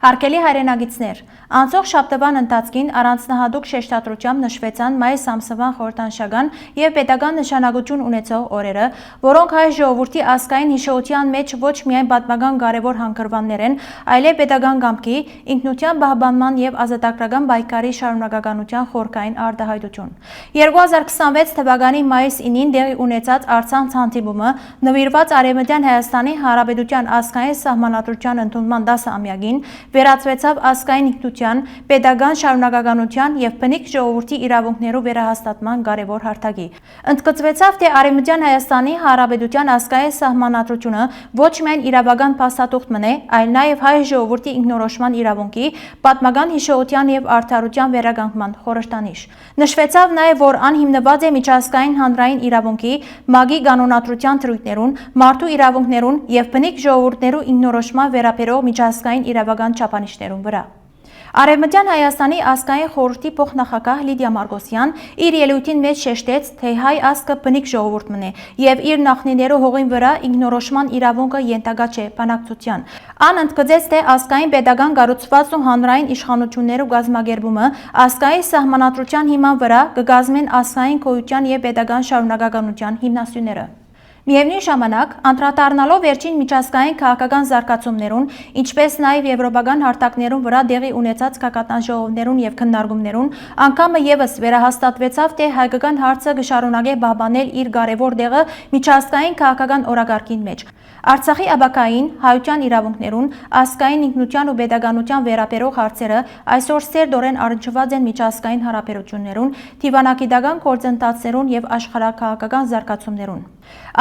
Հարգելի հայրենագիտներ, անցող շաբթվան ընթացքին առանձնահատուկ շեշտադրությամբ նշվեցան մայիս ամսվան խորհրդանշական և պետական նշանակություն ունեցող օրերը, որոնք հայ ժողովրդի ազգային հիշողության մեջ ոչ միայն պատմական կարևոր հանգրվաններ են, այլև պետական կամքի, ինքնության պահպանման և ազատագրական պայքարի շարունակականության խորքային արտահայտություն։ 2026 թվականի մայիս 9-ին տեղի ունեցած առցանց հանդիպումը նվիրված Արևմտյան Հայաստանի Հանրապետության ազգային սահմանադրության ընդունման 10-ամյակին վերածվեցավ ազգային ինքնության, պետական շարունակականության և բնիկ ժողովրդի իրավունքներու վերահաստատման կարևոր հարթակի։ Ընդգծվեցավ, թե Արևմտյան Հայաստանի Հանրապետության ազգային սահմանադրությունը ոչ միայն իրավական փաստաթուղթ մնե, այլ նաև հայ ժողովրդի ինքնորոշման իրավունքի, պատմական հիշողության և արդարության վերականգնման խորհրդանիշ։ Նշվեցավ նաև, որ ան հիմնված է միջազգային հանրային իրավունքի, ՄԱԿ-ի կանոնադրության թրույթներուն, մարդու իրավունքներուն և բնիկ ժողովուրդներու ինքնորոշման վերաբերող միջազգային իրավական չափանիշներուն վրա։ Արևմտյան Հայաստանի ազգային խորհրդի փոխնախագահ Լիդիա Մարգոսյան իր ելույթին մեջ շեշտեց, թե հայ ազգը բնիկ ժողովուրդ մնե և իր նախնիներու հողին վրա ինքնորոշման իրավունքը ենթակա չէ բանակցության։ Ան ընդգծեց, թե ազգային պետական կառուցվածքն ու հանրային իշխանություններու կազմակերպումը ազգային սահմանադրության հիման վրա կկազմեն ազգային գոյության և պետական շարունակականության հիմնասյուները։ Միևնույն ժամանակ, անդրադառնալով վերջին միջազգային քաղաքական զարգացումներուն, ինչպես նաև եվրոպական հարթակներուն վրա տեղի ունեցած գագաթնաժողովներուն և քննարկումներուն, անգամը ևս վերահաստատվեցավ, թե հայկական հարցը կշարունակե պահպանել իր կարևոր տեղը միջազգային քաղաքական օրակարգին մեջ։ Արցախի ապագային, հայության իրավունքներուն, ազգային ինքնության ու պետականության վերաբերող հարցերը այսօր սերտորեն առնչված են միջազգային հարաբերություններուն, դիվանագիտական գործընթացներուն և աշխարհաքաղաքական զարգացումներուն։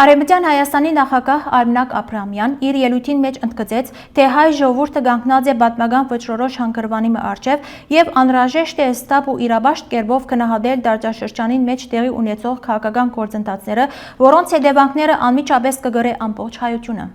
Արևմտյան Հայաստանի նախագահ Արմինակ Աբրահամյան իր ելույթին մեջ ընդգծեց, թե հայ ժողովուրդը կանգնած է պատմական վճռորոշ հանգրվանի առջև և անհրաժեշտ է ստապ ու իրավաշտ կերպով գնահատել դարաշրջանին մեջ տեղի ունեցող քաղաքական գործընթացները, որոնց հետևանքները անմիջապես կգրե ամբողջ հայությունը։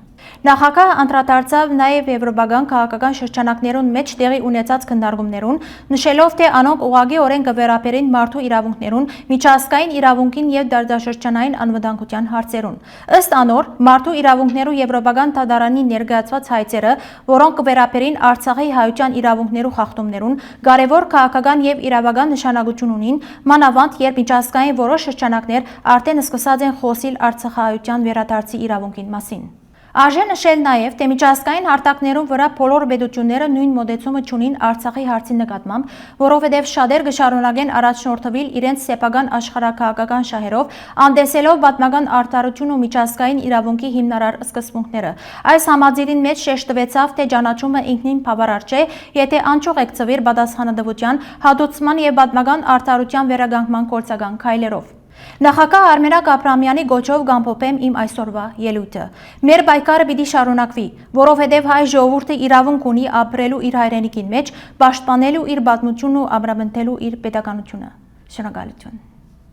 Նախագահը անդրադարձավ նաև եվրոպական քաղաքական շրջանակներուն մեջ տեղի ունեցած քննարկումներուն, նշելով, թե անոնք ուղղակիորեն կվերաբերեն մարդու իրավունքներուն, միջազգային իրավունքին և դարաշրջանային անվտանգության հարցերուն։ Ըստ անոր, մարդու իրավունքներու եվրոպական դատարանի ներկայացված հայցերը, որոնք կվերաբերեն Արցախի հայության իրավունքներու խախտումներուն, կարևոր քաղաքական և իրավական նշանակություն ունին, մանավանդ երբ միջազգային որոշ շրջանակներ արդեն սկսած են խոսիլ արցախահայության վերադարձի իրավունքին մասին։ Արժե նշել նաև, թե միջազգային հարթակներուն վրա բոլոր պետությունները նույն մոտեցումը չունին Արցախի հարցի նկատմամբ, որովհետև շատեր կշարունակեն առաջնորդվել իրենց սեփական աշխարհաքաղաքական շահերով, անտեսելով պատմական արդարություն ու միջազգային իրավունքի հիմնարար սկզբունքները։ Այս համաձայնին մեջ շեշտվեցավ, թե ճանաչումը ինքնին բավարար չէ, եթե անճյուղ եք ծվիր պատասխանատվության, հատուցման և պատմական արդարության վերականգնման գործական քայլերով։ Նախագահ Արմինակ Աբրահամյանի գոչով կամփոփեմ իմ այսօրվա ելույթը։ Մեր պայքարը պիտի շարունակվի, որովհետև հայ ժողովուրդը իրավունք ունի ապրելու իր հայրենիքին մեջ, պաշտպանելու իր պատմությունն ու ամրապնդելու իր պետականությունը։ Շնորհակալություն։